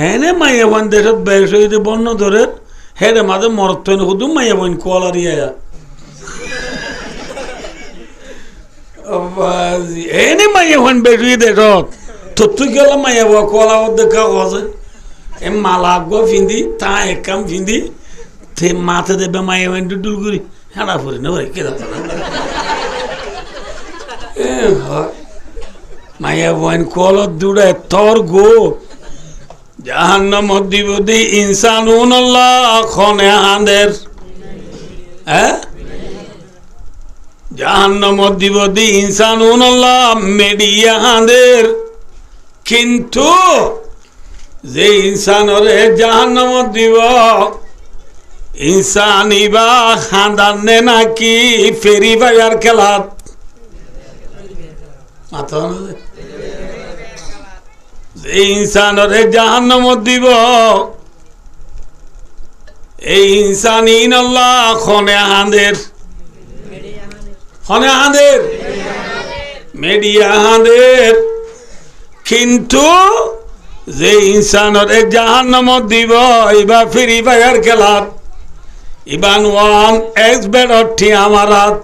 এনে মাইয়া বোন দেশত বেশ হইতে বন্য ধরে হেরে মাঝে মরত শুধু মাইয়া বোন কলার ইয়া এনে মাইয়া বোন বেশ হই দেশত তুই গেলাম মাইয়া বো কলা দেখা হসে এ মালা গো ফিন্দি তা একাম ফিন্দি তে মাথা দেবে মাইয়া বোন ডুল করি হেঁড়া ফুরি না ভাই কে মাইয়া বোন কলত দূরে তোর গো জাহান্নাম দিবদি ইনসানুন আল্লাহ খনে হাঁদের হ্যাঁ জাহান্নাম দিবদি ইনসানুন আল্লাহ মেডিয়া হাঁদের কিন্তু যে ইনসানরে জাহান্নাম দিব ইনসান ইবা হাঁদানে নাকি ফেরি বাজার খেলাত মাথা এই ইনসানরে জাহান্নাম দিব এই ইনসান ইনাল্লাহ খনে হাঁদের মেডিয়া হাঁদের কিন্তু যে ইনসানরে জাহান্নাম দিব ইবা ফ্রি ফায়ার খেলাত ইবা ওয়ান এক্স বেডটি আমারাত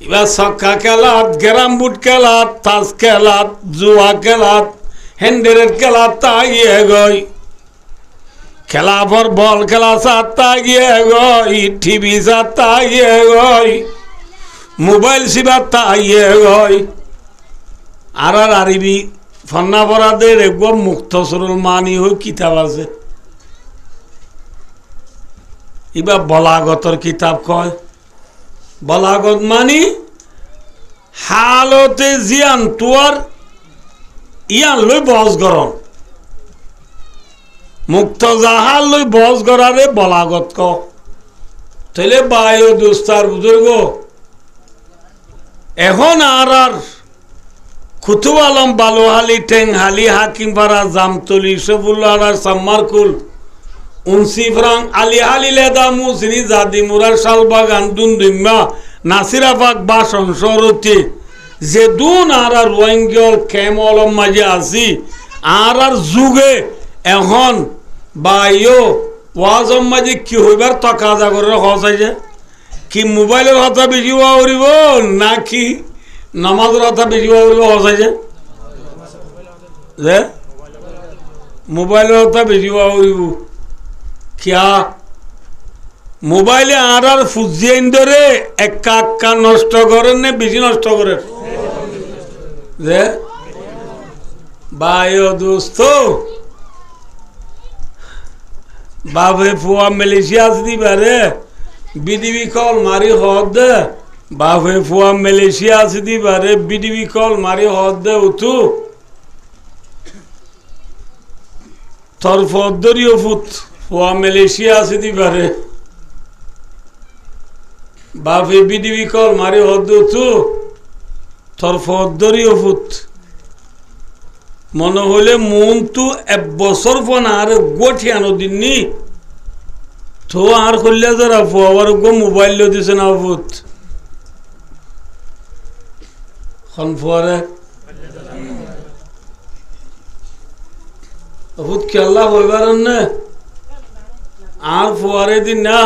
ইবা ছক্কা খেলাত গ্যারাম বুট খেলাত তাস খেলাত জুয়া খেলাত হ্যান্ডেলের খেলা তাগিয়ে গই খেলা পর বল খেলা সাত তাগিয়ে গই টিভি সাত তাগিয়ে গই মোবাইল সিবা তাগিয়ে গই আর আরবি ফন্না পড়াদের একবার মুক্তসরুল মানি হই কিতাব আছে এবার বলাগতর কিতাব কয় বলাগত মানি হালতে জিয়ান তোর ইয়ান লই বস গরম মুক্ত জাহাল লই বস গড়ারে বলাগত ক তাইলে বায়ু দুস্তার বুজুর্গ এখন আর কুতুব আলম বালুহালি টেংহালি হাকিমপাড়া জামতলি সবুল্লাহ সাম্মারকুল উনসি ফ্রাং আলি হালি লেদা মুসিনি জাদি মুরার শালবাগান দুমদুম্মা নাসিরাবাগ বাসন সরতি যে দুন আর রোহিঙ্গল কেমলম মাঝে আসি আর যুগে এখন বাইও ওয়াজম মাঝে কি হইবার তকাজা করে হসাই যে কি মোবাইলের কথা বেশি উড়িব নাকি নামাজের কথা বেশি উড়িব হসাই যে মোবাইলের কথা বেশি উড়িব কিয়া মোবাইলে আর ফুজিয়ে ধরে একা নষ্ট করেন না বেশি নষ্ট করেন যে বায়ো দোস্ত বাপে ফুয়া মালয়েশিয়া দিবারে বিডিবি কল মারি হদ দে বাপে ফুয়া মালয়েশিয়া দিবারে বিডিবি কল মারি হদ দে উঠু তোর ফদরিও ফুট ফুয়া মালয়েশিয়া দিবারে বাপে বিডিবি কল মারি হদ দে উঠু তোর ফদরিও ফুট মনে হইলে মন তো এক বছর পর আর গোঠিয়ানো দিননি তো আর করলে যারা আবার গো মোবাইল দিছে না ফুট ফুয়ারে ফুট খেলা হইবার না আর ফুয়ারে দিন না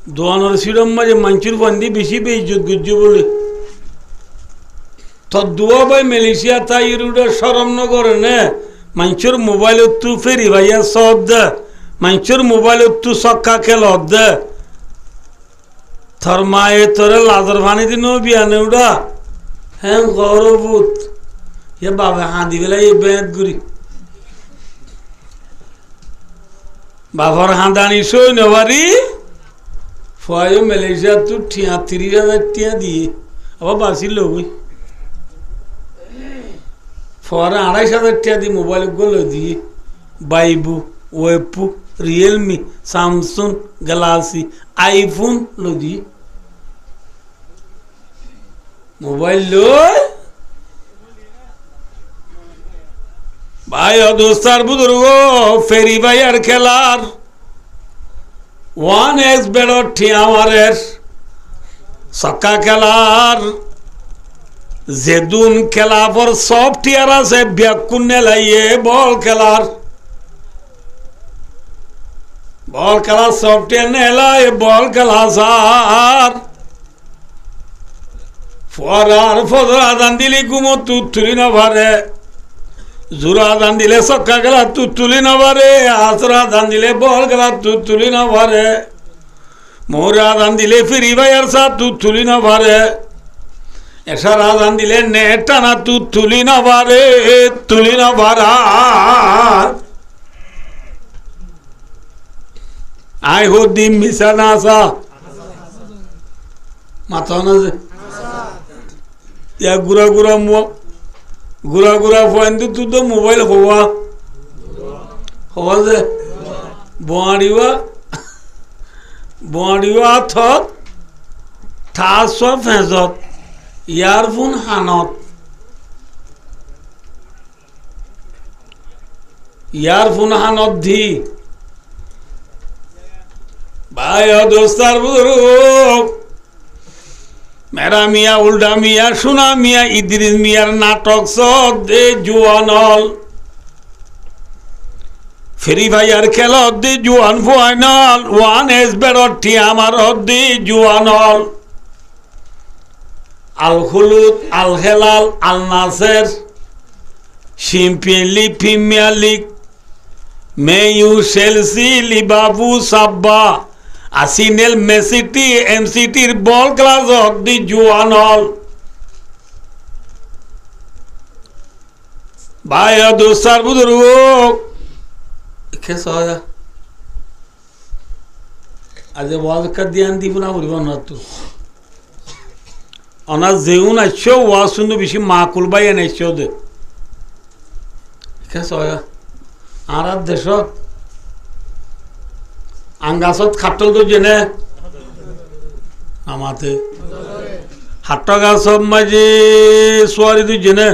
দোয়ানোর সিডম মাঝে মাঞ্চুর বন্দি বেশি বেইজ্জত গুজ্জু বলে তো দুয়া ভাই মালয়েশিয়া তাই ইউরোডে সরম নগরে নে মানুষের মোবাইলত তু ফেরি ভাইয়া সব দে মানুষের মোবাইলত তু সক্কা খেল দে তোর মায়ে তোরে লাজর ভানি দিন বিয়ানে উড়া হ্যাঁ গৌরবুত এ বাবা হাঁদি বেলা এই বেঁত গুড়ি বাবার হাঁদানি সই নেবারি ফয় মালয়েশিয়া তু ৩৩,০০০ টিয়া দিয়ে আবার বাঁচিল বই ফরে ২৫,০০০ টাকা দিয়ে মোবাইল গুলো দিয়ে বাইবু ওয়েপু রিয়েলমি স্যামসুং গ্যালাক্সি আইফোন লো দিয়ে মোবাইল লই ভাই দোস্তার বুজুর্গ ফেরি ভাইয়ার খেলার ওয়ান এক্স বেড়র ঠিয়ামারের সক্কা খেলার যেদুন খেলা পর সফটওয়্যার আছে ব্যাকুন নেলাইয়ে বল খেলার বল খেলা সফটওয়্যার নেলায় বল খেলা সার ফরার ফজর আদান দিলে ঘুমো তুলি না ভারে জোরা আদান দিলে সক্কা খেলা তুলি না ভারে আসর আদান দিলে বল খেলা তুলি না ভারে মোর আদান দিলে ফিরি ভাইয়ার সা তুলি না ভারে এসার আদান দিলে নেট টানা তুলি না ভারে তুলি না ভারা আই হো ডিম মিশা না আসা মাথা না যে ইয়া গুড়া গুড়া ফোন তুই তো মোবাইল হওয়া যে বোয়াড়িবা থত থাস ফেঁজত ইয়ারফোন হানত দি ভাই দোস্তার বুজুর্গ মেরা মিয়া উল্টা মিয়া সোনা মিয়া ইদ্রিস মিয়ার নাটক সব দে জুয়ানল ফেরি ভাইয়ার খেল দি জুয়ান ফাইনাল ওয়ান এস বেড়ি আমার দি জুয়ানল Al Kholood Al Hilal Al Nassr champion league premier league মেয়ু চেলসি লিভারপুল সাব্বা আসিনেল মেসিটি এমসিটির বল ক্লাস দি জুয়ান হল ভাই দোস্তার বুজুর্গ আজ ওয়াজ দিয়ান দিব না বলব না তো অনার যেউন আসছো ওয়াজ শুনতে বেশি মাকুল বাই এনেছো দে আর দেশত আঙ্গাছত খাটল তো জেনে আমাতে হাট গাছ মাঝে সোয়ারি তো জেনে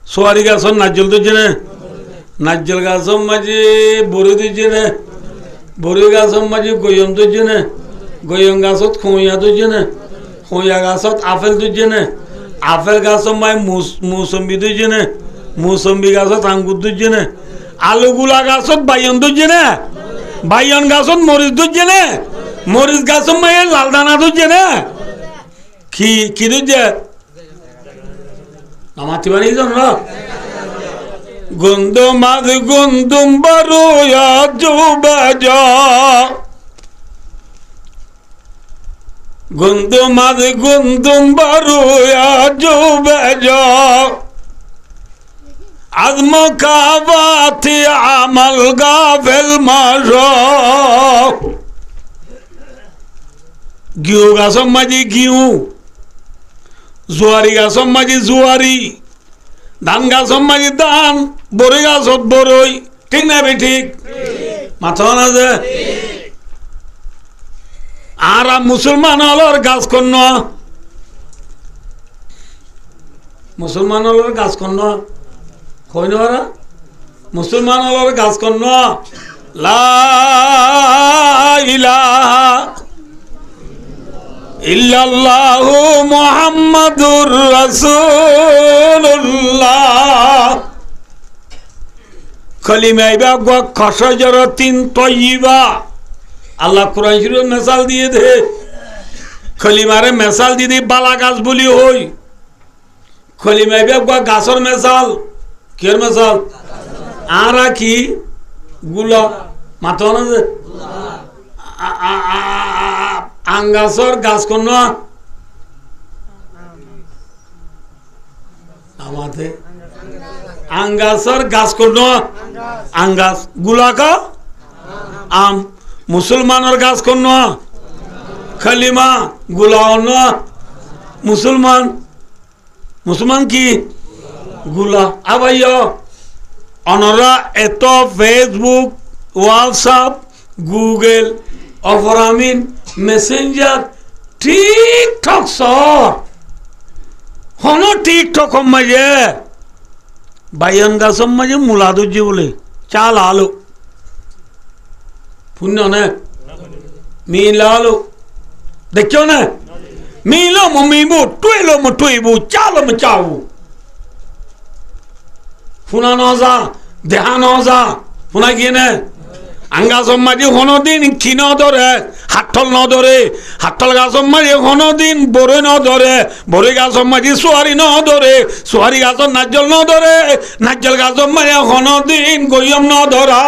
সোয়ারি গাছ নাজল তো জেনে নাজল গাছ মাঝে বড়ি তো জেনে বড়ি গাছ মাঝে গয়ম তো জেনে গয়ম গাছত খইয়া তো জেনে খইয়া গাছত আপেল তো জেনে আপেল গাছ মাই মৌসম্বি তো জেনে মৌসম্বি গাছত আঙ্গুর তো জেনে আলুগুলা গাছত বাইয়ন তো জেনে বাইয়ন গাছত মরিচ তো জেনে মরিচ গাছত মাই লাল দানা তো জেনে কি তো যে আমার তিবানি জন গুন্দুম আজ গুন্দুম বারু জুবাজ গুন্দুম আজ গুন্দুম বারু জুবাজ আজম কাবাতি আমল গাফেল মারো গিউ গাছম মাঝি গিউ জোয়ারি গাছম মাঝি জোয়ারি ধান গাছম মাঝি ধান বড়ই গাছত বড়ই ঠিক না বে ঠিক মাথা না যে আর মুসলমান হলর গাছ কন্ন মুসলমান হলর গাছ কন্ন কই না মুসলমান হলর গাছ কন্ন লা ইলাহা ইল্লাল্লাহু মুহাম্মাদুর রাসূলুল্লাহ কলিমা ইবা খশজরাতিন তাইয়্যিবা আল্লাহ কোরআন শরীফে মিসাল দিয়ে দে কলিমারে মিসাল দিয়ে বালা গাছ বলি হই কলিমা ইবা গাছর মিসাল কের মিসাল আরা কি গুলা মাথা না আঙ্গাসর গাছ কোন আমাদের আঙ্গাসর গাছ কোন আঙ্গাস গুলাকা আম মুসলমানের গাছ কোন খালিমা গুলা অন্য মুসলমান মুসলমান কি গুলা আবাই অনরা এত ফেসবুক হোয়াটসঅ্যাপ গুগল অফরামিন মেসেঞ্জার টিকটক সর হন টিকটক মাঝে বাইয়ান গাছম মাঝে মূলা দুজি বলে চাল আলু পুণ্য নে মিল আলু দেখছো না মিলো মিবু টুইলো টুইবু চালো চাও ফুনা নজা দেহা নজা ফুনা গিয়ে নে আঙ্গাসম মাঝে হনদিন কি ন ধরে হাতল ন ধরে হাতল গাছম মাঝে হনদিন বরে ন ধরে বরে গাছম মাঝে সোয়ারি ন ধরে সোয়ারি গাছর নাজ্জল ন ধরে নাজ্জল গাছম মাঝে হনদিন গইয়ম ন ধরা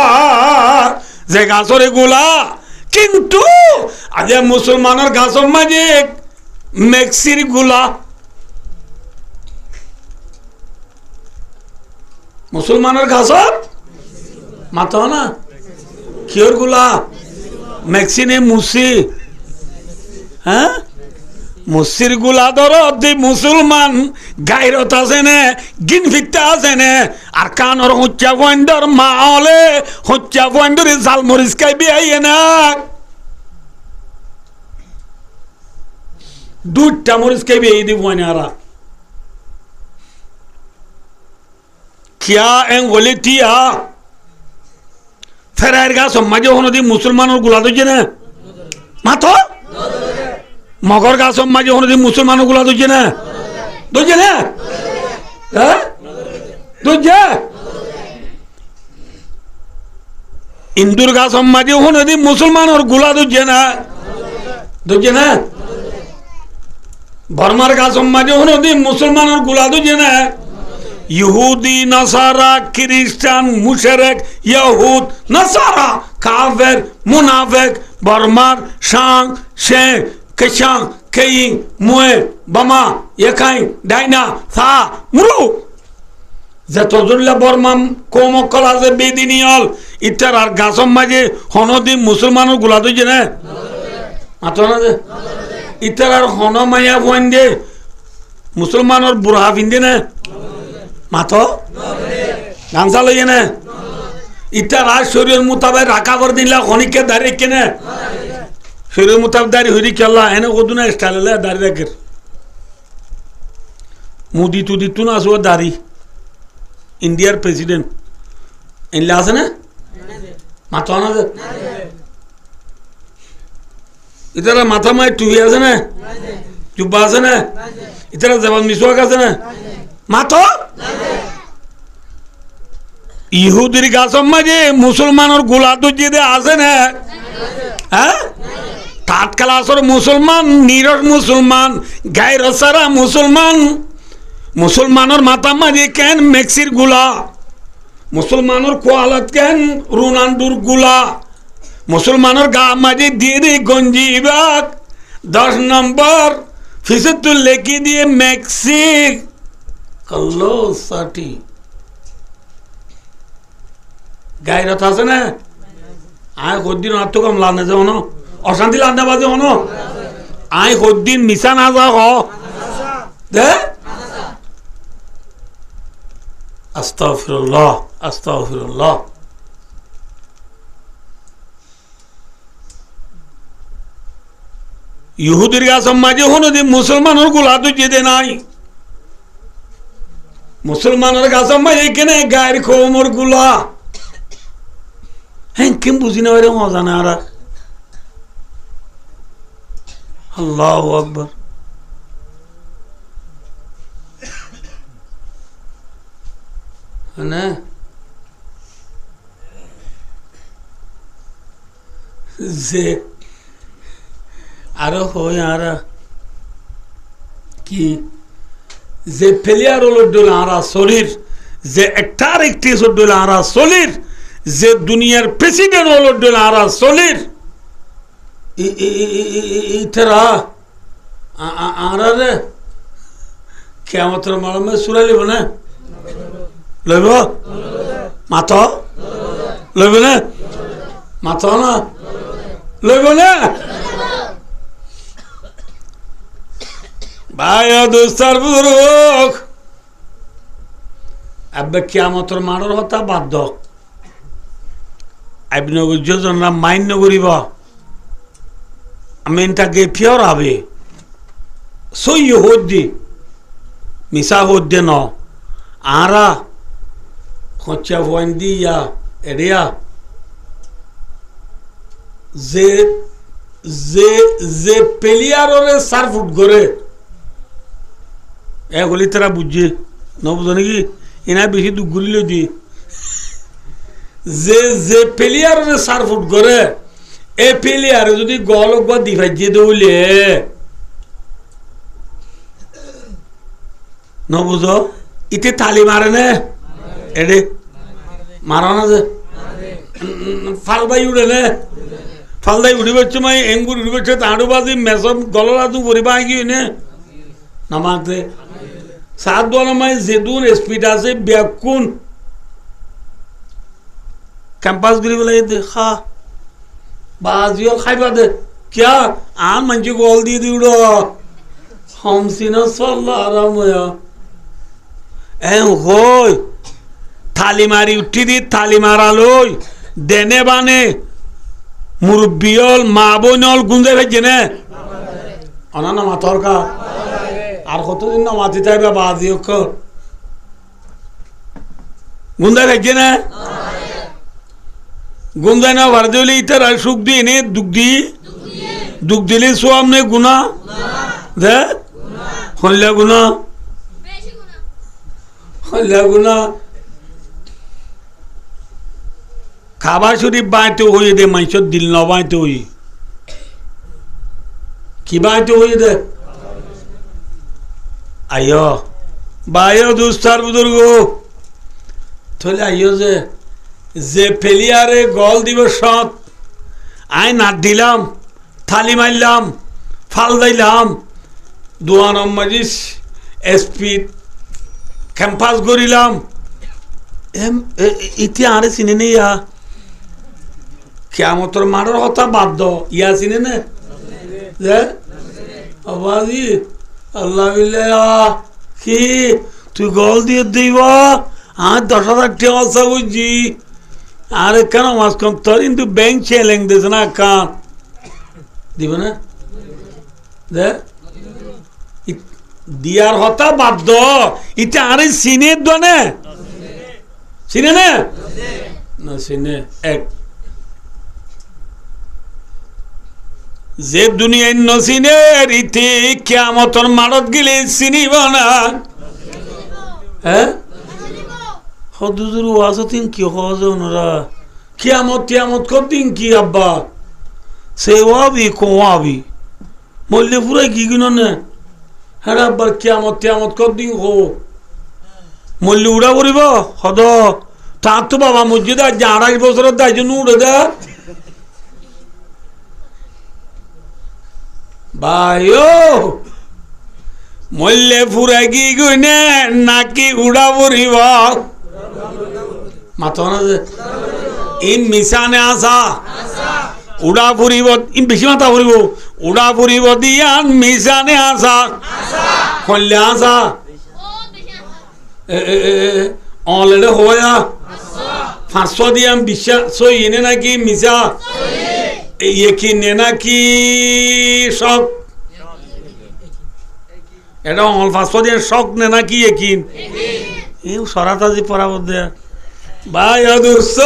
যে গাছর এগুলা কিন্তু আজ মুসলমানের গাছম মাঝে মেক্সির গুলা মুসলমানের গাছত মাথা না কিয়র গুলা মেক্সিনে মুসি হ্যাঁ মুসির গুলা ধর মুসলমান গাইরত আছে নে গিন ফিরতে আছে নে আর কানর হচ্চা পয়েন্টর মা হলে হচ্চা পয়েন্টর জাল মরিচ খাই বিয়ে না দুইটা মরিচ খাই বিয়ে দিব না কিয়া এং বলে টিয়া ফেরাইর গা সমাজে হনদি মুসলমানের গুলা দইছে না মাথো মগর গা সমাজে হনদি মুসলমানের গুলা দইছে না হ্যাঁ দইছে ইন্দুর গা সমাজে হনদি মুসলমানের গুলা দইছে না বর্মার গা সমাজে হনদি মুসলমানের গুলা দইছে না ইহুদি নাসারা খ্রিস্টান মুশরিক ইহুদ নাসারা কাফের মুনাফিক বর্মার সাং সে কেশাং কেই মুয়ে বামা একাই ডাইনা সা মুরু যতজুল্লা বর্মাম কোমকল আছে বেদিনিয়ল ইটার আর গাছম মাঝে হনদি মুসলমানের গুলা দইছে না মাতো না যে ইটার আর হন মায়া বইন্দে মুসলমানের বুড়া পিন্দে না মাথো গামছা লইয়ে না ইটা রাজ শরীর মোতাবেক রাখা করে দিলা খনিকে দাঁড়িয়ে কেনে শরীর মোতাবেক দাঁড়িয়ে হইরি খেলা এনে কদু না স্টাইল দাঁড়িয়ে রাখে মুদি তুদি তু না আসবো দাঁড়ি ইন্ডিয়ার প্রেসিডেন্ট এনলে আছে না মাথা না ইতারা মাথা মায় টুপি আছে না জুব্বা আছে না ইতারা জবান মিসওয়াক আছে না মাথো ইহুদির গাছম মাঝে মুসলমানের গোলা দুজিদে আছে না হ্যাঁ থার্ড ক্লাসের মুসলমান নিরস মুসলমান গায়ের সারা মুসলমান মুসলমানের মাথা মাঝে কেন মেক্সির গুলা মুসলমানের কোয়ালত কেন রুনান্ডুর গুলা মুসলমানের গা মাঝে দিয়ে দিয়ে গঞ্জি বাগ 10 নম্বর ফিসতুল লেখি দিয়ে মেক্সি কল্লো সাটি গাইরত আছে না আয় কদিন আর তো কম লানে যাও না অশান্তি লান্না বাজে হন আয় কদিন মিশা না যাও দে আস্তাগফিরুল্লাহ আস্তাগফিরুল্লাহ ইহুদির গাছম মাঝে হন যে মুসলমানের গুলা তো যেতে নাই মুসলমানের গাছম মাঝে এখানে গায়ের খোমর গুলা হ্যাঁ কেম বুঝি না মজা না আর আল্লাহু আকবার না যে আরো হয় আর কি যে প্লেয়ার হলো ডোলারা শরীর যে একটার একটি ডোলারা শরীর যে দুনিয়ার প্রেসিডেন্ট হলো ডোলারা শরীর ইতারা আর কেমতের মালমে সুরা লিব না লইব মাথ লইব না মাথ না লইব না ভাই দোস্তার বুজুর্গ আব্বা কিয়ামতর মানর হতা বাধ্য যোজনা মান্য করিব আমি তাকে ফিয়র হবে সই হদ্দি মিশা হদ্দে ন আরা খরচা ফন্দি ইয়া এরিয়া যে যে যে প্লেয়ারে সার্ফুট করে এগুলি তারা বুঝছে ন বুঝো নাকি এনা বেশি দুঃখ গুলিল দিয়ে যে যে প্লেয়ারে সারফুট করে এ প্লেয়ারে যদি গল বা দিভাইয়ে দৌলে নবুঝ ইতে তালি মারে না এডে মারা না যে ফালবাই উড়ে না ফালদাই উড়ি বলছে মাই এঙ্গুর উড়ি বলছে তাঁড়ু বাজি মেসম গলরা তু পরিবা গিয়ে নে নামাতে সাত দোয়ানা মাই যেদুন স্পিড আছে ব্যাকুন ক্যাম্পাস গিরি বলে দেখা বাজিও খাইবা দে क्या आन मंजी गोल दी दी उड़ो हम सीना सल्ला आराम होया होय थाली मारी उठी दी थाली मारा लोय देने बाने मुरब्बियोल माबोनोल गुंदे भेजे ने अना ना मातोर का आर कत दिन ना माती ताई बा बाजियो को गुंदे भेजे ने गुंदे ना वर्दुली इतर सुख दी ने दुख दी दुख दिली सो हमने गुना दे हल्ला गुना हल्ला गुना खाबा शरीफ बाँटे हुई दे मंचो दिल न बाँटे हुई कि बाँटे हुई दे आयो बायो दुस्तार बुजुर्गो थोले आयो जे प्लेयारे गोल दिबो शट आय ना दिलाम थाली मारलाम फाल दिलाम दुआनम मजिस स्पीड कैंपास करिलाम इति आरे चिने ने या कियामतर मारार कथा बाद दो इया चिने ने जे आवाजी अल्लाह बिल्ला कि तु गोल दिए दिबा आ 10,000 টাকা আছে বুঝি আরে কেন মাস কম তোর কিন্তু ব্যাংক চ্যালেঞ্জ দিছ না কান দিব না দে দিয়ার হতা বাধ্য ইটা আরে সিনে দনে সিনে না না সিনে এক যে দুনিয়ায় নসিনে রীতি কিয়ামতের মারত গেলে চিনিব না হ্যাঁ হদুজুর ওয়াজতিন কি হজ ওনারা কিয়ামত কিয়ামত কদিন কি আব্বা সে ওয়াবি কোয়াবি মল্লে পুরাই কি কিনো না হ্যাঁ আব্বার কিয়ামত কিয়ামত কদিন হো মল্লে উড়া করিব হদ তার তো বাবা মসজিদে আজ 28 বছরের দায় জন্য উড়ে দে ভাইও মল্লে পুরা কি গইনে নাকি উড়া পড়িব মাথা না যে ইন মিশানে আসা উড়া ফুরিব ইন বেশি মাথা ফুরিব উড়া ফুরিব দিয়ান মিশানে আসা কল্লে আসা অলরেডি হয়া 500 দিয়াম বিশ্বাস ইনে নাকি মিশা কি নে নাকি শক এটা অল 500 দিয়ে শক নে নাকি একিন এই সরাতাজি পরাবদ দেয়া ভাই অদুর্স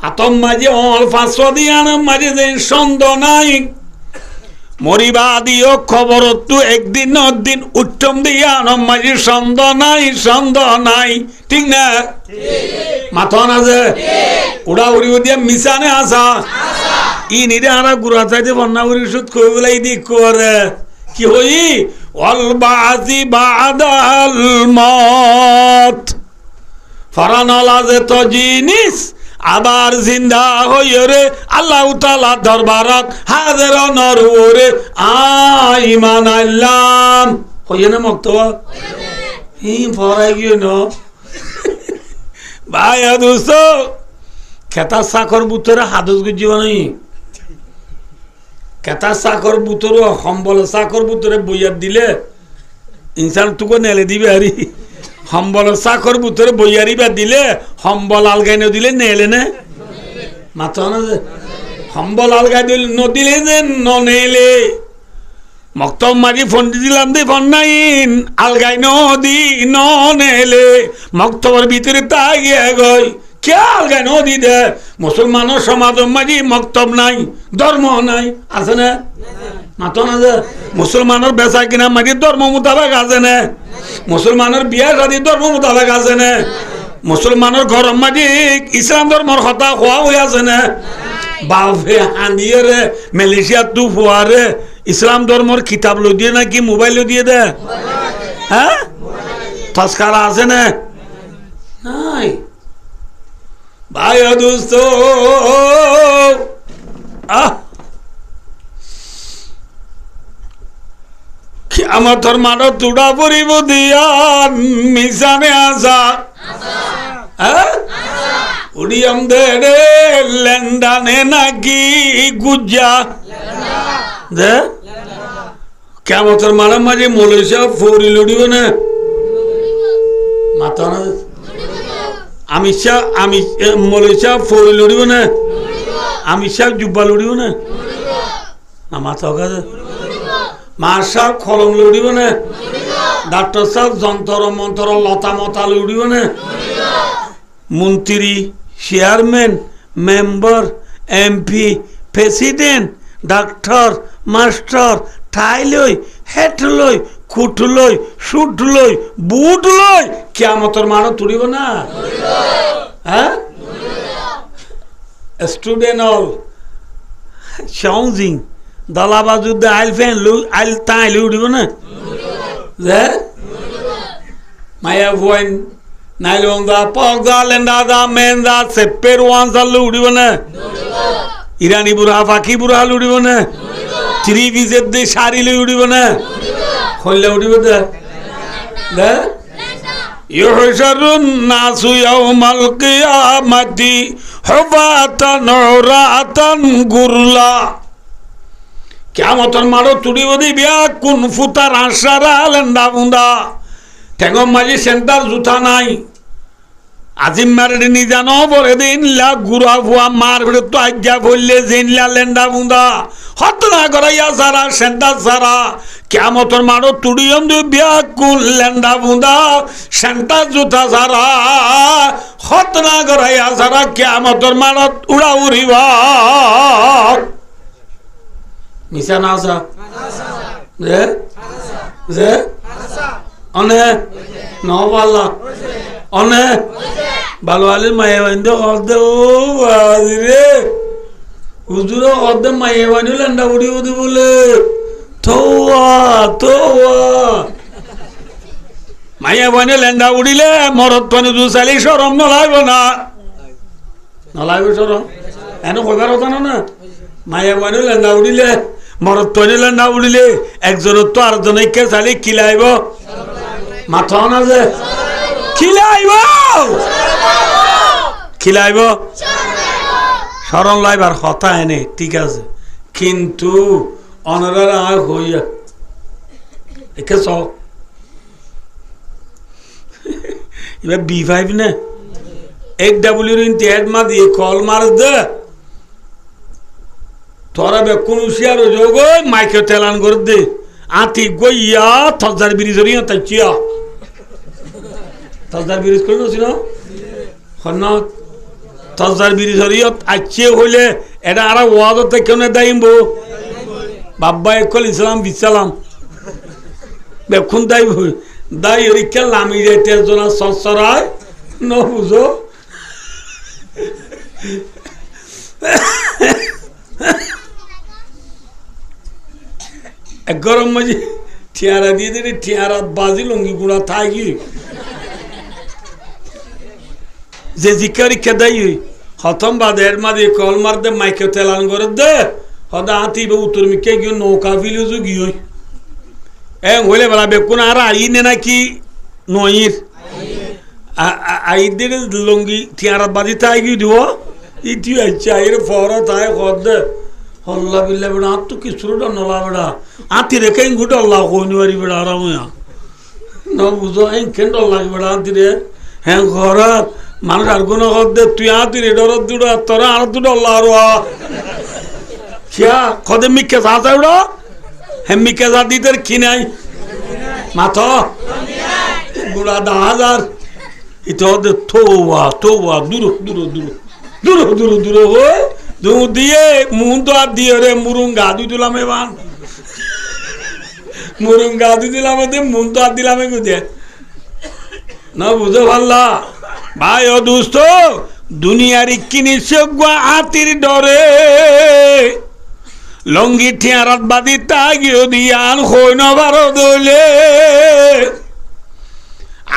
আতম মাঝে অল 500 দিয়ান মাঝে যে সন্দ নাই মরিবা দিও খবর তু একদিন দিন উত্তম দিয়ান মাঝে সন্দ নাই ঠিক না মাথা না যে উড়া উড়ি দিয়া মিশানে আসা ই নিরে আরা গুড়া চাইতে বন্যা পরিশোধ কই বলাই দি করে কি হই ওয়াল বাজি বাদাল মত ফরানালা যে তো জিনিস আবার জিন্দা হইয় রে আল্লাহ তাআলা দরবারত হাজির নরুরে আইমান আল্লাম হইয় না মক্তবা হি ফরাই গিয়ে ন ভাই দোস্ত খেতা সাকর বুতরে হাদস গুজি বানাই কেতা চাকর বুতর সম্বল চাকর বুতরে বইয়ার দিলে ইনসান তোকে নেলে দিবে আরি সম্বল চাকর বুতরে বইয়ারিবা দিলে সম্বল আলগাই নদিলে নেলে না মাথা না যে সম্বল আলগাই দিলে নদিলে যে নেলে মক্তব মারি ফোন দিলাম দে ফোন নাইন আলগাই নদি নেলে মক্তবর ভিতরে তাগিয়ে গই কে আলগাই নদী দে মুসলমানের সমাজ মাঝি মক্তব নাই ধর্ম নাই আছে না মাতো না যে মুসলমানের বেচা কিনা মাঝি ধর্ম মোতাবেক আছে না মুসলমানের বিয়া শাদী ধর্ম মোতাবেক আছে না মুসলমানের ঘরের মাঝে ইসলাম ধর্মের কথা হওয়া হয়ে আছে না বাপে হানিয়ে রে মালয়েশিয়া তু ফুয়ারে ইসলাম ধর্মের কিতাব লো দিয়ে নাকি মোবাইল দিয়ে দে হ্যাঁ তস্কারা আছে না নাই ভাই দোস্ত আমার তোর মানো তুড়া পরিব দিয়া মিশানে আসা উড়িয়াম দে রে লেন্ডানে নাকি গুজ্জা দে কেমন তোর মারা মাঝে মলেশিয়া ফৌরি লড়িব না মাথা না আমি মলেশিয়া ফৌরি লড়িব না আমি সাহেব জুব্বা লড়িব না মাথা কাছে মার সাহেব কলম লড়িব না ডাক্তার সাহেব যন্ত্র মন্ত্র লতা মতা লড়িব না মন্ত্রী chairman member MP president doctor master ঠাই লই হেট লই খুট লই সুট লই বুট লই কিয়ামতের মানো তুলিব না হ্যাঁ স্টুডেন্ট অল চাউজিং দলাবাজুদ্দে আইল ফ্যান আইল তাইলে উঠিব না মায়া ভুয়াইন নাইলে দা পগদা লেন্ডা মেন্দা সেপের ওয়ানসাল উঠিব না ইরানি বুড়া পাখি বুড়া উঠিব না থ্রি পিসের দিয়ে শাড়ি লই উঠিব না হইলে উঠিব দে ইহশারুন নাসু ইয়াউমাল কিয়ামাতি হুফাতান উরাতান গুরলা কিয়ামতের মারো তুড়িব দিবিয়া কোন ফুতার আশারা লেন্ডা বুন্দা ঠেঙ্গ মাঝি সেন্টার জুতা নাই আজিম মারে নি জানো পরে দিন লা গুড়া ভুয়া মার ভিড়ে তো আজ্ঞা বললে জেনলা লেন্ডা বুন্দা হত না করাইয়া সারা সেন্টার সারা কিয়ামতের মারো তুড়িয়ম দিবিয়া কোন লেন্ডা বুন্দা সেন্টার জুতা সারা হত না করাইয়া সারা কিয়ামতের মারো উড়া উড়িবা মিশা না আসা যে যে অনে নবাল্লা অনে ভালো আলে মায়ে বান্ধে হদে ও রে হুজুর হদে মায়ে বান্ধে লেন্ডা উড়ি উদি বলে মায়ে বান্ধে লেন্ডা উড়িলে মরত পানি দুসালি সরম নলাইব না নলাইব সরম এনে কইবার কথা না মায়ে বান্ধে লেন্ডা উড়িলে মরত পানি লেন্ডা উড়িলে একজনের তো আরেকজনকে চালি কিলাইব মাথা না যে খিলাইব শরণ লাইবার কথা এনে ঠিক আছে কিন্তু অনারা হইয়া একে চ এবার B5 না XW হেড মা দিয়ে কল মার দে তোরা বেকুন উশিয়ার যোগ মাইকে তেলান করে দে আতি গইয়া থজার বিরিজরি তাইয়া তজদার বিরিজ করে না হন তজদার বিরিজ হরিয়ত আইছে হইলে এটা আর ওয়াজতে কেন দাইমবো বাব্বা একল ইসলাম বিসালাম বেকুন দাইব দাই হরিকে লামি যাইতে জনা সসরায় ন বুঝো এক গরম মাঝে ঠিয়ারা দিয়ে দিলে ঠিয়ারা বাজি লঙ্গি গুড়া থাকি যে জিকারি কেদাই হতম বাদের মাঝে কল মার দে মাইকে তেলান করে দে হদা হাতি বে উত্তর মিকে গিয়ে নৌকা ফিলে গিয়ে হইলে বেলা বেকুন আর আইনে নাকি নইর আইদের লঙ্গি ঠিয়ারা বাজি তাই গিয়ে দিব ইটি আইছে আইরে ফরা তাই হদ দে হল্লা বিল্লা বেড়া আর তো কিছু নলা বেড়া আতি রেখে গুটো আল্লাহ কইনি বাড়ি বেড়া আরাম ন বুঝো কেন লাগে বেড়া আতি রে হ্যাঁ ঘরাত মানুষ আর কোনো হদ তুই আতি রে ডর দুটো তোরা আর দুটো আল্লাহ আর কিয়া কদে মিকে যা যায় ওরা হ্যাঁ মিকে যা দিতে কি নাই মাথ বুড়া 10,000 ইতো হদ থোয়া দূর হয়ে দু দিয়ে মুন তো আর দিয়ে রে মুরুঙ্গা দুই দিলাম এবার মুরুঙ্গা দুই দিলাম মুন তো আর দিলাম দে না বুঝো ভাল্লা ভাই ও দোস্ত দুনিয়ার কিনিসজ্ঞ হাতির ডরে লঙ্গি ঠিয়ারাত বাদি তাগিও দিয়ান হইন বারো দলে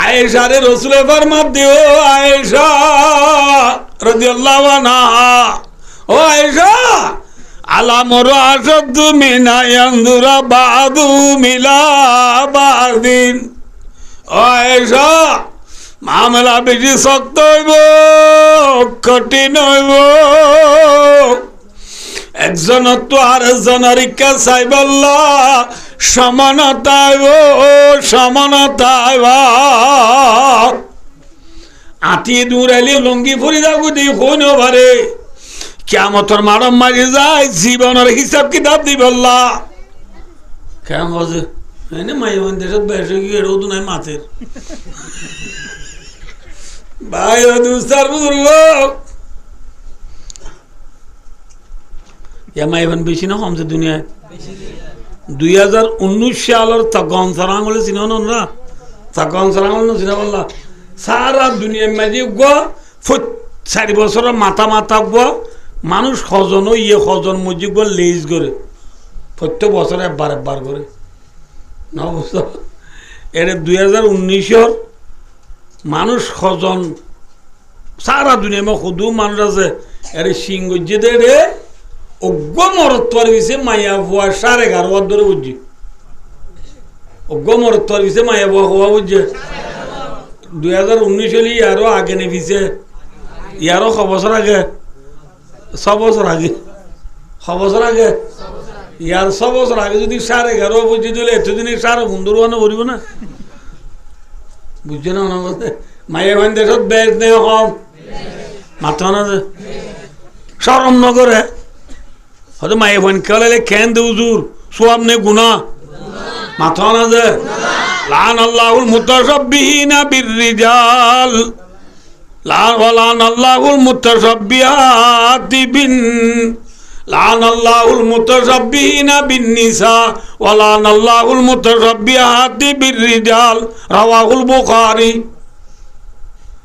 আয়েশারে রসুলে ফরমাত দিও আয়েশা রাদিয়াল্লাহু আনহা ও আয়েশা আলামর আসাদু মিনা ইয়ানদুরা বাদু মিলা বাদিন ও আয়েশা মামলা বেশি শক্ত হইব কঠিন হইব একজনের তো আর একজনের ইচ্ছা চাইবল্লা সমানতা হইব সমানতা হইব আঁতিয়ে দূর এলি লঙ্গি ফুরি যাবো দি হইন পারে কিয়ামতের মারম মারি যায় জীবনের হিসাব কিতাব দিবল্লা কেমন হচ্ছে মাই দেশত বেশ কি এরও নাই মাছের ভাই দুস্তার বুজুর্গ এমন বেশি না কমছে দুনিয়ায় 2019 সালের তখন সারাঙ্গলে চিনো না তখন সারাঙ্গল না চিনা বললা সারা দুনিয়ার মাঝে গো 4 বছরের মাথা মাথা গো মানুষ সজন সজন মসজিদ গো লেজ করে প্রত্যেক বছর একবার করে না বুঝতো এটা 2019 মানুষ সজন সারা দুনিয়া শুধু মানুষ আছে এর সিংহ যেতে রে অজ্ঞ মরত্বর বিষে মাইয়া ভুয়া 11:30 ধরে বুঝছি অজ্ঞ মরত্বর বিষে মাইয়া ভুয়া হওয়া বুঝছে 2019 হলে ইয়ারও আগে নেবিছে ইয়ারও 6 বছর আগে 6 বছর আগে 6 বছর আগে ইয়ার 6 বছর আগে যদি 11:30 বুঝছি দিলে এতদিনে 15 করিব না বুঝছে না ওনার মধ্যে মাইয়া ভাই দেশত বেশ নেই কম মাথা না সরম নগরে হয়তো মাইয়া ভাই কেলে খেন দে হুজুর সোয়াব নে গুনা মাথা না যে লান আল্লাহুল মুতাশাব্বিহিনা বিররিজাল লান আল্লাহুল মুতাশাব্বিহাতি বিন লান আল্লাহুল মুতাশাব্বিহিনা বিন-নিসা ওয়া লান আল্লাহুল মুতাশাব্বিহাতি বির-রিজাল রাওয়াহুল বুখারী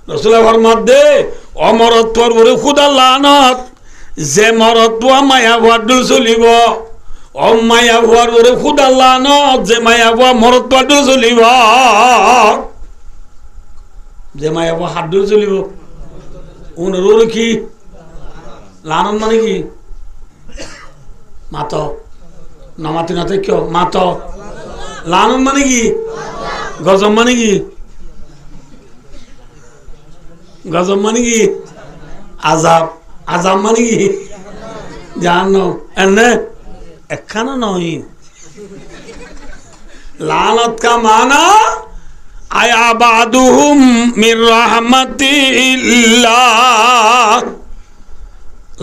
রাসূল ফরমাত দে অমরত্বর উপরে খুদা লানত যে মরত্ব মায়া ওয়াদুল চলিব ও মায়া ওয়ার উপরে খুদা লানত যে মায়া ওয়া মরত্বদুল চলিব যে মায়া ওয়া হাদুল চলিব উনরুর কি লানত মানে কি মাত নামাতি নাতে কেউ মাত লানন মানে কি গজম মানে কি গজম মানে কি আজাব আজাব মানে কি জানো এনে একখানা নয় লানত কা মানা আয়াবাদুহুম মির রাহমাতিল্লাহ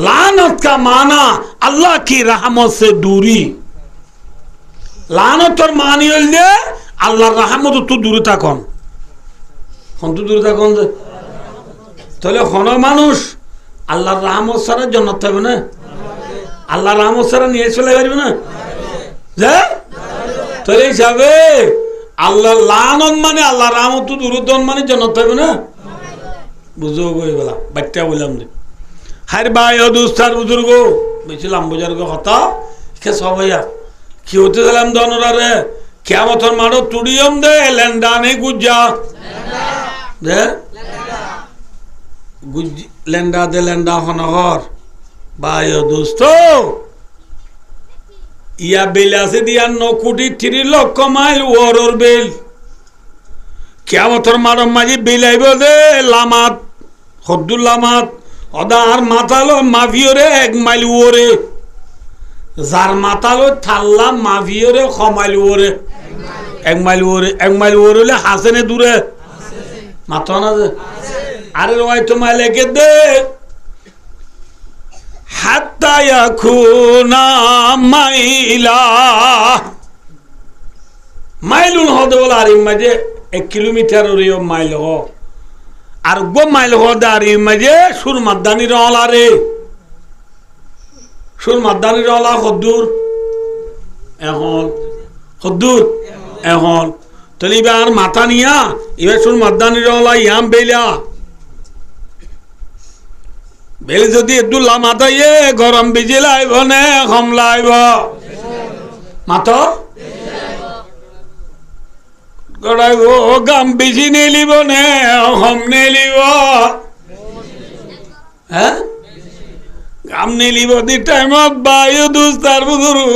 लानत का माना अल्लाह की रहमत से दूरी लानत और मानी दे अल्लाह रहमत तो दूरी था कौन तो दूरी था कौन তাহলে কোন মানুষ আল্লাহর রহমত ছাড়া জান্নাত পাবে না আল্লাহর রহমত ছাড়া নিয়ে চলে পারবে না যে তাহলে হিসাবে আল্লাহ লানত মানে আল্লাহর রহমত তো দূর মানে জান্নাত পাবে না বুঝো গই বলা বাচ্চা বললাম যে হার ভাই ও দুস্তার বুজুর্গ বলছিলাম বুজুর্গ কথা কে সবাইয়া কি হতে দিলাম দনরারে কিয়ামতের মাঠে তুড়িয়ম দে লেন্ডানে গুজ্জা দে গুজ লেন্ডা দে লেন্ডা হনহর ভাই ও দোস্ত ইয়া বেলাসে দিয়া 9 কোটি 3 লক্ষ মাইল ওরর বেল কিয়ামতের মাঠে মাঝে বিলাইব দে লামাত হদ্দুল লামাত অদার মাথালো মাভিওরে 1 মাইল ওরে যার মাথালো থাল্লা মাভিওরে খমাইল ওরে 1 মাইল ওরে 1 মাইল ওরে হলে হাসেনে দূরে মাথা না যে আরে রয় তো মাইলে কে দে হাত্তা ইয়াকুনা মাইলা মাইলুন হদে বলা আর মাঝে 1 কিলোমিটার ওরে মাইল হ আর গো মাইল হদারি মাঝে সুর মাদানি রলা রে সুর মাদানি রলা কদ্দুর এখন কদ্দুর এখন তাহলে এবার মাথা নিয়া এবার সুর মাদানি রলা ইয়াম বেলা বেল যদি একটু লামাতাইয়ে গরম বিজি লাইব নে কম লাইব মাত গড়াইব গাম বেশি নেলিব নে কম নেলিব হ্যাঁ গাম নেলিব দি টাইমত বায়ু দুস্তার বুধুরু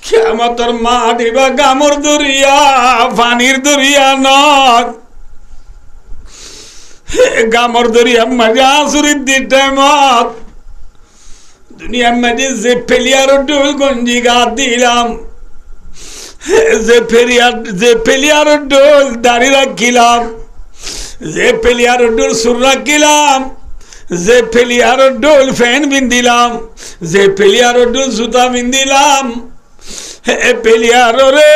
ক্ষমতর মা দিবা গামর দরিয়া পানির দরিয়া নদ গামর দরিয়া মজা আসুরির দি টাইমত দুনিয়ার মাঝে যে ফেলিয়ার ডোল গঞ্জি গা দিলাম যে ফেলিয়ার ডোল দাড়ি রাখিলাম যে ফেলিয়ার ডোল সুর রাখিলাম যে ফেলিয়ার ডোল ফ্যান বিন্দিলাম যে ফেলিয়ার ডোল জুতা বিন্দিলাম পেলিয়ার রে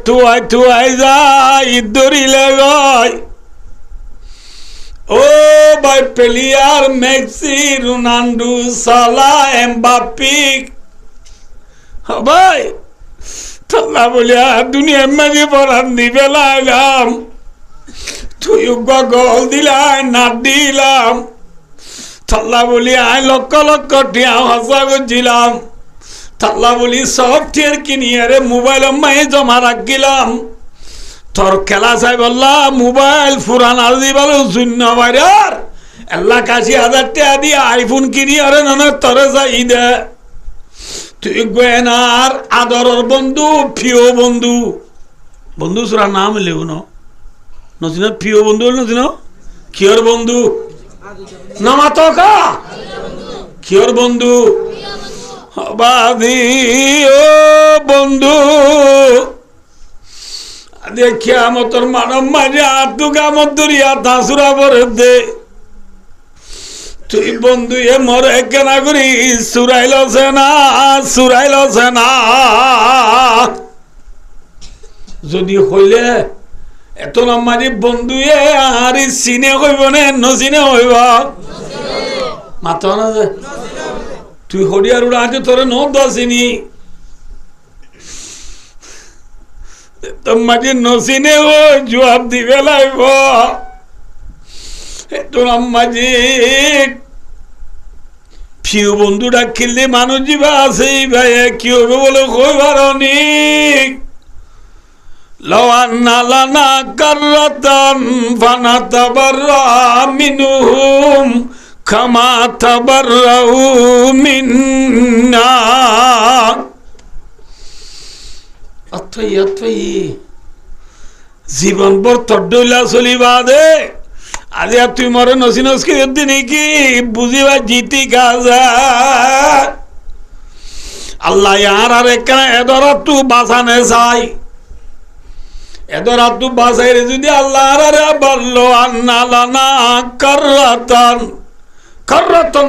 তুয়াই তুয়াই যাই দরিলে গয় ও ভাই পেলিয়ার মেক্সি রোনাল্ডো সালা এমবাপ্পে ভাই তাল্লা বলিয়া দুনিয়ার মাঝে পড়ান দিবে লাইলাম তুই গল দিলাই না দিলাম তাল্লা বলিয়া লক্ষ লক্ষ টিয়া হসা করছিলাম তাল্লা বলি সফটওয়্যার কিনিয়ে রে মোবাইল মায়ে জমা রাখিলাম তোর খেলা চাই বললা মোবাইল ফুরান আজি বলো শূন্য বাইরার 1,80,000 টাকা দিয়ে আইফোন কিনি আরে না তোরে চাই দে তুই গয়নার আদরের বন্ধু প্রিয় বন্ধু বন্ধু সুরা নাম লেও নচিন প্রিয় বন্ধু নচিন কিয়র বন্ধু নামাতকা কিয়র বন্ধু বাদি ও বন্ধু দেখিয়া মতর মানব মাঝে আতু গামত দরিয়া তাসুরা পরে দে তুই বন্ধু এ মরে কেনা করি সুরাইল সেনা যদি হইলে এত নামাজি বন্ধু এ আর চিনে হইব নে নচিনে হইব মাত না যে তুই হরিয়ার উড়া আছে তোর নচিনি তোমাকে নচিনে ও জবাব দিবে লাইব তোর আম্মাজি প্রিয় বন্ধু ডাকিলে মানুষ যা আছে ভাই কি হবে বলে কইবার অনেক লওয়ান্না লানা কাররাতান ফানাতাবাররা মিনহুম কামা তাবাররাউ মিন্না অথই জীবন ভর তড্ডইলা চলিবা দে আজি তুই মরে নসিনসকে দিন কি বুঝিবা জিতি গাজা আল্লাহ ইয়ার আর একখানা এদরা তু বাঁচানে চাই এদরা তু বাঁচাই রে যদি আল্লাহ আর বলল আন্না লানা কাররাতান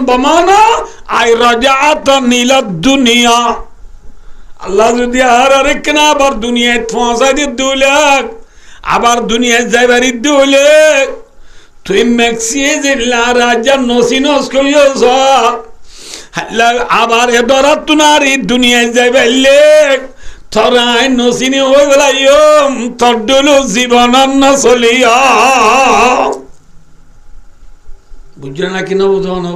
বমানা আই রাজাতান ইলা দুনিয়া আল্লাহ যদি আর একখানা আবার দুনিয়ায় পৌঁছাই দি দুলাক আবার দুনিয়ায় যাইবারি দুলে তুই মেক্সিয়ে যে রাজা নসিনস করিস আবার এ দরাত তুনারি দুনিয়ায় যাইবাইলে থরাই নসিনি হয়ে গেলাম তড্ডুলু জীবন না চলিয়া বুঝছো না কি না বুঝো না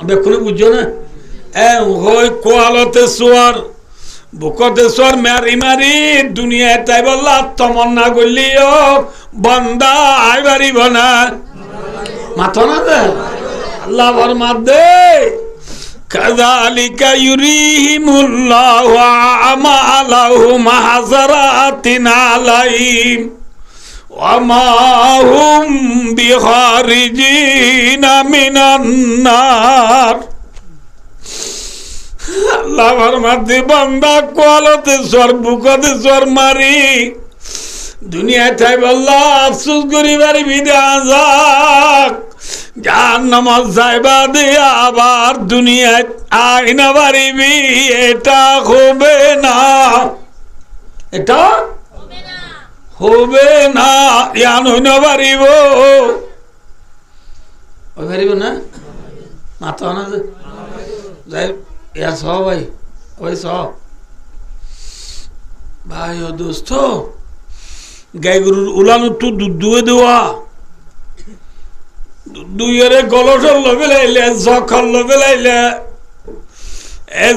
দেখুন বুঝছো না হই কোয়ালতে সোয়ার বুকতে সোয়ার মারি মারি দুনিয়ায় তাই বললা তমন্না করলিও বন্দা আইবারিব না মাথা না দে আল্লাহ ফরমাত দে কাযালিকা ইউরিহিমুল্লাহু আমালাহুম হাসারাতিন আলাইহিম ওয়া মা হুম বিখারিজিনা মিনান নার আল্লাহ ফরমাত দে বান্দা কোয়ালতে সোর বুকতে সোর মারি দুনিয়ায় তাই বললা আফসোস করিবার বিধান জাহান্নাম যাইবা দিয়া আবার দুনিয়ায় আইনা পারিবি এটা হবে না এটা হবে না ইয়ান হইন পারিব ওই পারিব না মাথা না যাই ইয়া সহ ভাই ওই সহ ভাই ও দোস্ত গাই গরুর উলানো তো দুধ দুয়ে দেওয়া দুইয়ের গলসল বেলাইলে যখন বেলাইলে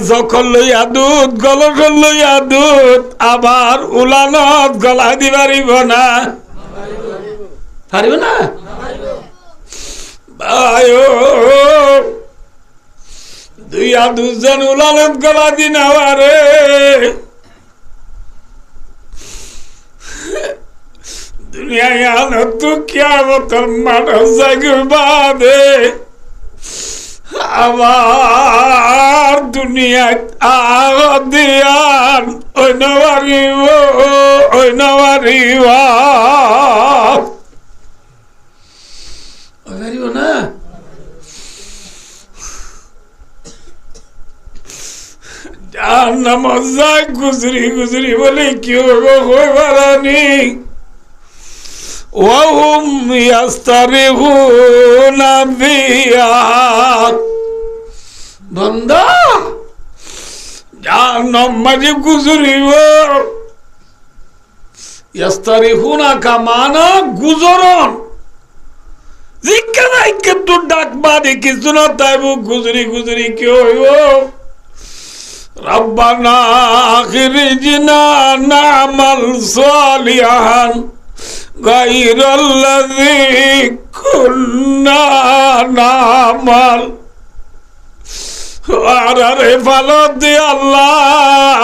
যখন লইয়া দুধ গলসল লইয়া দুধ আবার উলানত গলা দি পারিব না পারিব না দুইয়া দুজন উলানত গলা দি নেওয়ারে দুনিয়ায় তো কিয়ামতের মাঠ জাগবে আবার দুনিয়ায় দিয়ান ওই নবারিব না জাহান্নাম যায় গুজরি গুজরি বলে কি হইবারানি وهم يسترخون فيها বন্দা জাহান্নাম মাঝে গুজরিব ইয়াস্তারিখুনা কামানা গুজরন জিজ্ঞাসা কিন্তু ডাকবা দেখি শুনো তাইব গুজরি গুজরি কি হইব রব্বানা আখিরিজনা নামাল সালিহান غير الذي كنا نعمل আরে ভালো দি আল্লাহ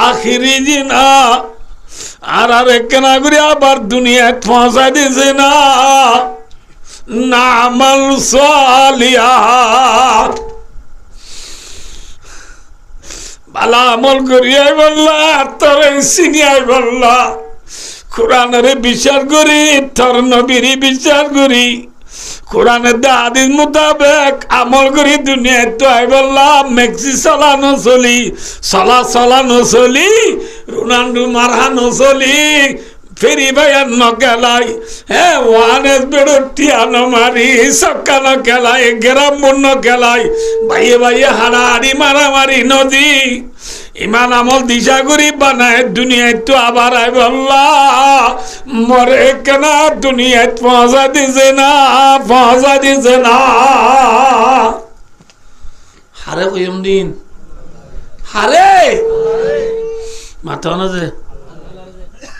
আখিরি জিনা আরে কেনা করে আবার দুনিয়ায় পৌঁছা দিছে না নামাল সালিহা ভালো আমল করিয়াই বললা তোরে সিনিয়াই বললা কোরআনের বিচার করি তোর নবীর বিচার করি কোরআনের হাদিস মোতাবেক আমল করি দুনিয়ায় তো আই বললাম মেক্সি চালানো চলি চালানো চলি রোনাল্ডো মারহানো চলি ফেরি ভাইয়ার নকেলাই হ্যাঁ ওয়ানেস বেড়টিয়ানো মারি সকানো খেলাই গ্রাম বন্য খেলাই ভাইয়ে ভাইয়ে হাড়াহাড়ি মারামারি নদী ইমান আমল দিশা করি বানায় দুনিয়ায় তো আবার আইব আল্লাহ মরে কেনা দুনিয়ায় পৌঁছা দিছে না হারে কইম দিন হারে মাথা না যে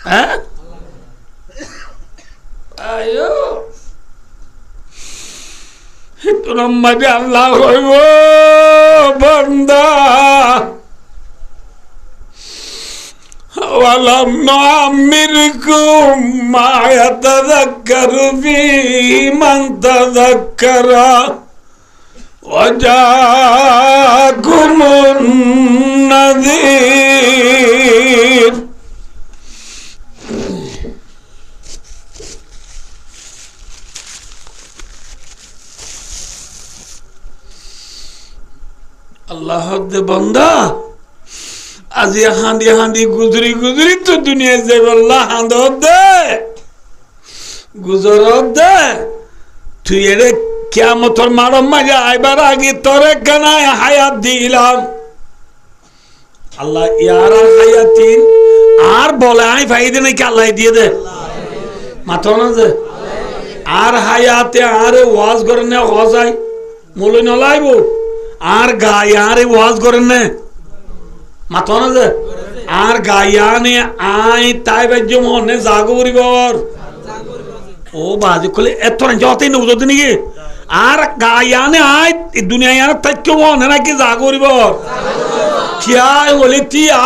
হ্যাঁ আয়ো তোর মাঝে আল্লাহ হইব বান্দা ولم نعمركم ما يتذكر فيه من تذكر وجاءكم النذير الله দে বান্দা আজি হাঁদি হাঁদি গুজরি গুজরি তো দুনিয়া যাইব আল্লাহ হাঁদ দে গুজর দে তুই এরে কিয়ামতের মারম মাঝে আইবার আগে তোরে কেনায় হায়াত দিলাম আল্লাহ ইয়ার আর হায়াতিন আর বলে আই ফাইদে নাকি আল্লাহ দিয়ে দে মাথা না যে আর হায়াতে আরে ওয়াজ করেন না হজাই মূল্য নলাইব আর গায়ে আরে ওয়াজ করেন না মাথা না যে আর গায়ানে আই তাই বাজ্য মনে জাগো করিবর ও বাজে খুলে এত যতই নজর নাকি আর গায়ানে আই দুনিয়ায় আর তাইক্য মনে নাকি জাগো করিবর কিয়া বলে তিয়া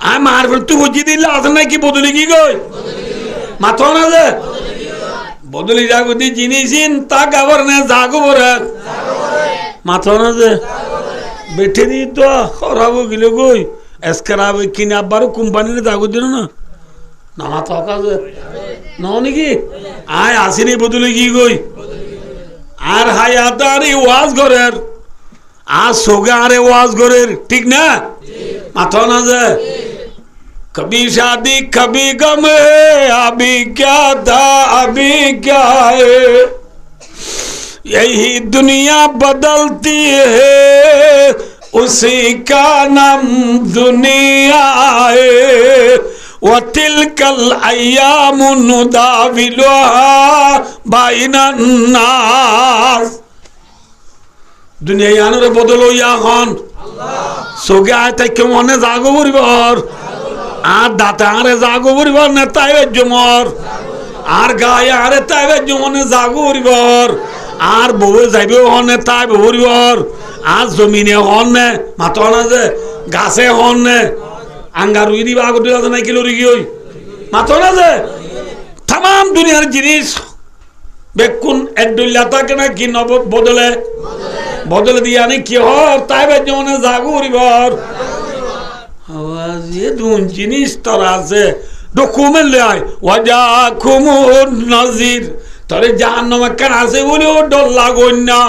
আই মার বল তুই বুঝি দিলে আছে নাকি বদলি কি গই মাথা না যে বদলি জাগো দি জিনিসিন তা গাবর না জাগো বরে মাথা না যে বেঠে দি তো খরাব গিলে গই এসকারাব কিনে আবারও কোম্পানির দাগো দিল না নামা তো কাজে নাও নাকি আয় আসিনি বদলে কি গই আর হায়াত আর ওয়াজ ঘরের আর সোগা আরে ওয়াজ ঘরের ঠিক না মাথা না যে कभी शादी कभी गम है अभी क्या था अभी क्या है यही दुनिया बदलती है उसी का नाम दुनिया है वतिलकल अय्यामु नुदाविलुहा বাইনান নাস দুনিয়া আনরে বদল হইয়া হন সোগে আয় থেকে মনে জাগো পরিবার আর দাঁতে আরে জাগো পরিবার না তাই জমর আর গায়ে আরে তাই মনে জাগো পরিবার আর বউ যাইবে হনে তাই পরিবার আর জমিনে হন নে মাথা না যে গাছে হন নে আঙ্গার রুই দিবা আগত আছে না কিলো রুগী ওই মাথা না যে তাম দুনিয়ার জিনিস বেকুন একদুল্লা থাকে না কি নব বদলে বদলে দিয়ে আনি কি হর তাই মনে জাগো পরিবার আওয়াজ এ দুন জিনিস তোর আছে ডকুমেন্ট লাই ওয়াজা খুমুন নাজির তোরে জাহান্নামে কেন আছে বলে ও ডর লাগন না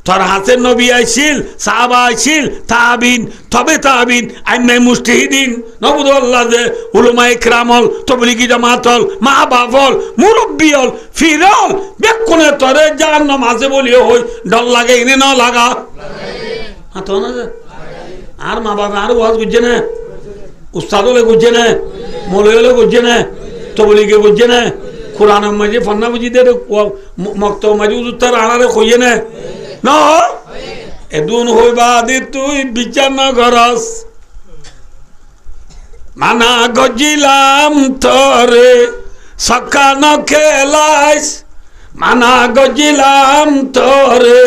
তোর হাতে নবী আইছিল সাহাবা আইছিল তাবিন তবে তাবিন আইমে মুস্তাহিদিন নবুদুল্লাহ দে উলামা ইকরামল তবলিগি জামাতল মা বাবল মুরব্বিয়ল ফিরল বেকুনে তোরে জাহান্নাম আছে বলে হই ডর লাগে ইনে না লাগা হ্যাঁ তো না আর মা বাবা আর ওয়াজ বুঝছে না উস্তাদ হলে বুঝছে না মৌলভী হলে বুঝছে না তবলিগে বুঝছে না কোরআন মাঝে ফন্না বুঝি দে মক্ত মাঝে উত্তর আনারে কইয়ে না না এদুন হইবা দি তুই বিচার না করস মানা গজিলাম তোরে সকান খেলাইস মানা গজিলাম তোরে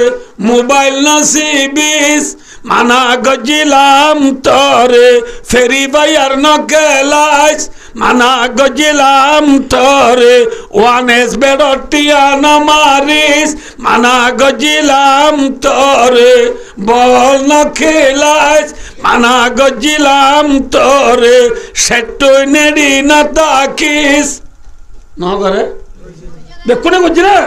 মোবাইল নসিবিস মানা গজিলাম তোরে ফেরি বাইয়ার নকেলাইস মানা গজিলাম তোরে ওয়ানেস বেড়টিয়া নমারিস মানা গজিলাম তোরে বল নখেলাইস মানা গজিলাম তোরে সেটুই নেড়ি না তাকিস না করে দেখুনে বুঝছি না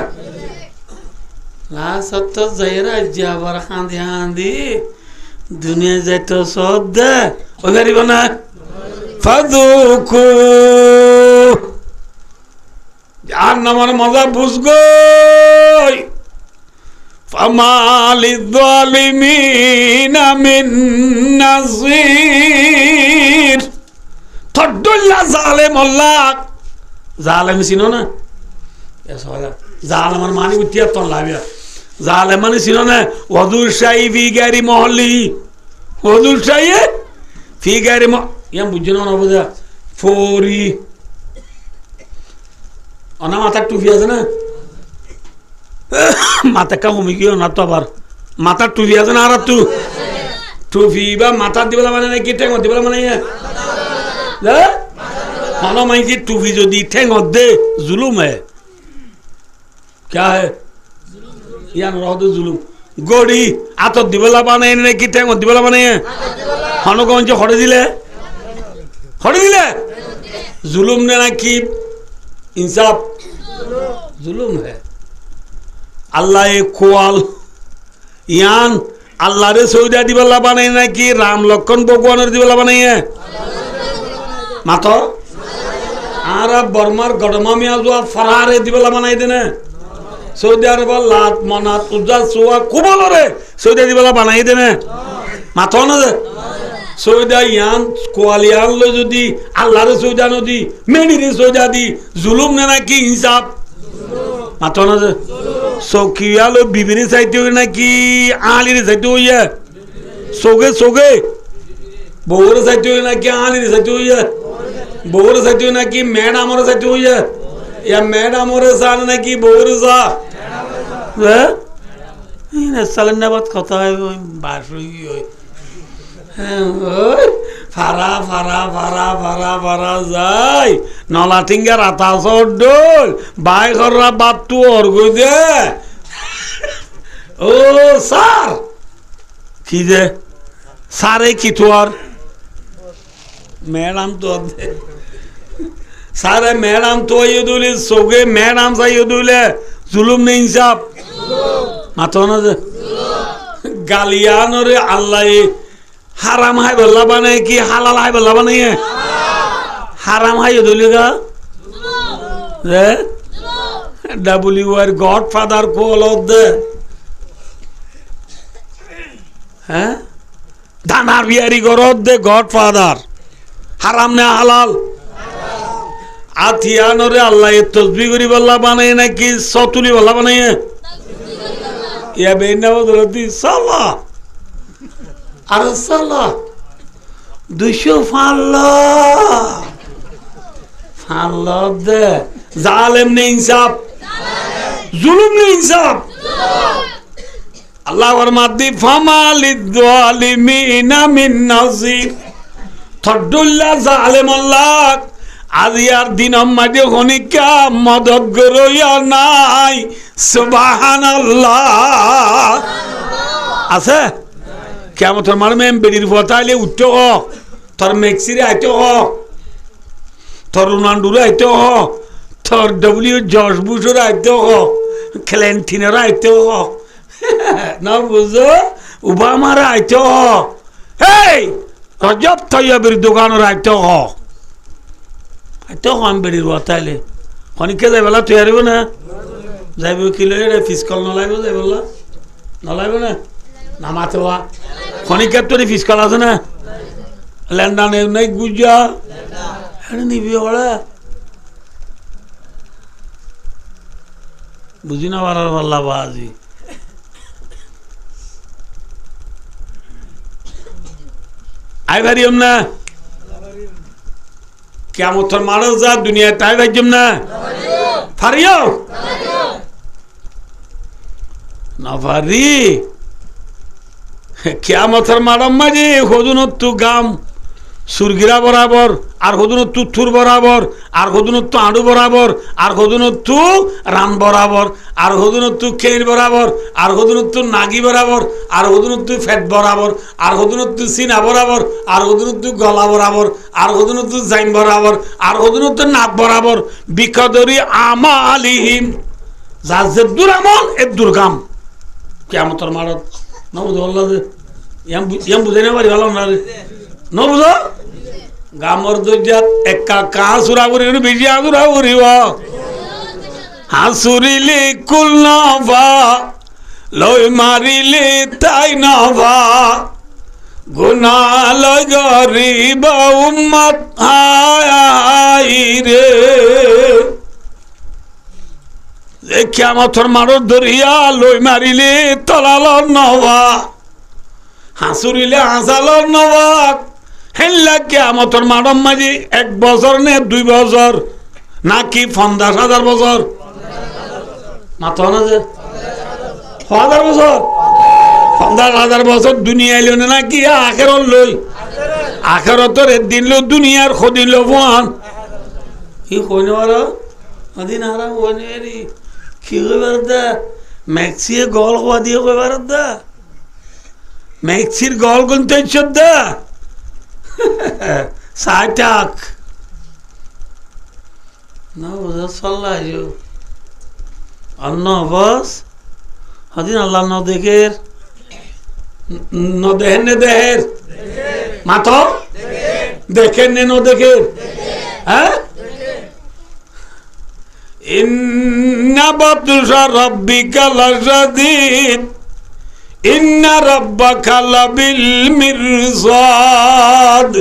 লাস্ট যাইরা যাবার হাঁদি হাঁদি দুনিয়া যাইতো সব দে ওই গাড়িব না ফাদুকু আর নামার মজা বুঝগো ফামালি যালিমিনা মিন নাযির তদুল্লা জালেম আল্লাহ জালেম চিনো না জাল আমার মানি উঠিয়া তন লাভিয়া জালে মানে ছিল না ওদুল শাহী ফি গারি মহল্লি ওদুল শাহী ফি গারি ইয়াম বুঝছো না বুঝা ফরি অনা মাথার টুপি আছে না মাথা কামুমি গিয়ে না তো আবার মাথার টুপি আছে না আর তু টুপি বা মাথা দিবেলা মানে নাকি ঠেঙ দিবেলা মানে হন মাইকি টুপি যদি ঠেঙ দে জুলুম হে क्या है यार रोद जुलूम गोड़ी आतो दिबला बाने ने की टेंग दिबला बाने हनो कौन जो खड़े दिले जुलूम ने ना की इंसाफ जुलूम है अल्लाह एक खोल यान अल्लाह रे सौदा दिबला बाने ना की राम लक्ष्मण भगवान रे दिबला बाने मातो आरा बर्मार गडमा में आजो फरारे दिबला बनाई देने सऊदी अरब लात मनात उज्जा सुवा कुबल रे सऊदी दिबला बनाई देने माथो ना दे सऊदी यान कोलियान लो जदी अल्लाह रे सऊदी नदी मेनी रे सऊदी दी जुलुम ने ना की हिसाब माथो ना दे सोकिया लो बीबी साइते हो ना की आली रे साइते हो ये सोगे बोर साइते हो ना की आली रे साइते हो ये बोर साइते हो ना की मैडम रे साइते हो ये या मैडम रे सान ना की बोर सा সালেন্দাবাদ কথা হয় ওই বাসুই ওই ফারা ফারা ফারা ফারা ফারা যাই নলা টিঙ্গার আতাস ডোল বাই কররা বাতু ওর গই দে ও স্যার কি দে সারে কি তোর मैडम तो सारे मैडम तो ये दूले सोगे मैडम सा ये दूले जुलुम नहीं इंसाफ मातो ना गालियान और अल्लाह हराम है बल्ला बने कि हलाल है बल्ला बने है हराम है ये दूले का WR Godfather को लोग दे हैं दानार बिहारी गौरव दे Godfather हराम ने हलाल আথিয়ানরে আল্লাহ তসবি করি বল্লা বানাই নাকি সতুলি বল্লা বানাই ইয়া বেইনা বদলতি সাল্লাহ আর সাল্লাহ 200 ফাল্লা দে জালেম নে ইনসাফ জুলুম নে ইনসাফ আল্লাহ ফরমাতি ফামালিদ যালিমিনা মিন নাসির থডুল্লাহ জালেম আল্লাহ আজিয়ার দিন মাঝে হনিকা মদত গরইয়া নাই সুবহানাল্লাহ আছে কিয়ামতের মারমে বেরির ফতাইলে উঠতে হ তোর মেক্সিরে আইতে হ তোর রোনাল্ডোরে আইতে হ তোর ডব্লিউ জর্জ বুশের আইতে হ ক্লেন্টিনের আইতে হ না বুঝো ওবামার আইতে হ হেই রজব তৈয়বের দোকানের আইতে হ আইতে হ আমি বেরির ফতাইলে হনিকে যাই বেলা তুই হারিব না যাইব কিলো ফিসকল নলাইব যাই বললা নলাইব না নামাতে হওয়া খনিকের তোর ফিসকল আছে না ল্যান্ডান নাই গুজা নিবি ওরা বুঝি না পারার পাল্লা বাজি আই ভারিম না কেমন তোর মানুষ যা দুনিয়া তাই ভাইজম না ফারিও না ফারি কিয়ামতের মাডম মাঝে হদুনত্তু গাম সুরগিরা বরাবর আর হদুনত্তু থুর বরাবর আর হদুনত্তু আড়ু বরাবর আর হদুনত্তু রান বরাবর আর হদুনত্তু খের বরাবর আর হদুনত্তু নাগি বরাবর আর হদুনত্তু ফেট বরাবর আর হদুনত্তু সিনা বরাবর আর হদুনত্তু গলা বরাবর আর হদুনত্তু জাইন বরাবর আর হদুনত্তু নাক বরাবর বিকদরি আমালিহিম যার যে দুরামল এ দুর্গাম কিয়ামতের মাডম না বুঝো আল্লাহ ইয়াম বুঝে না পারি ভালো না ন বুঝো গামর দজ্জাত একা কা সুরা করি বেশি আদুরা করিব হাসুরিলে কুল নভা লই মারিলে তাই নভা গুনা লই গরিব উম্মত হাই রে কিয়ামতের মারত ধরিয়া লই মারিলে তলালর নভা হাসুরিলে হাসালর নভা হেল্লা কিয়ামতের মাডম মাঝি 1 বছর নে 2 বছর নাকি 50,000 বছর মাত্র না যে 1000 বছর 50,000 বছর দুনিয়া এলো না নাকি আখেরত লই আখেরতের দিন লো দুনিয়ার খদিল ফোন কি কইনে বারো দিন হারা কইনে রে কি কইবার দা ম্যাক্সিয়ে গল হওয়া দিয়ে কইবার দা ম্যাক্সির গল গুনতে দা সাইটাক না বুঝা চল্লা অন্য বস হদিন আল্লাহ ন দেখের ন দেখেন নে দেহের মাথো দেখেন নে ন দেখের হ্যাঁ ইন্না বাতুশা রাব্বিকা লাশাদীদ ইন্না রাব্বাকা লাবিল মিরসাদ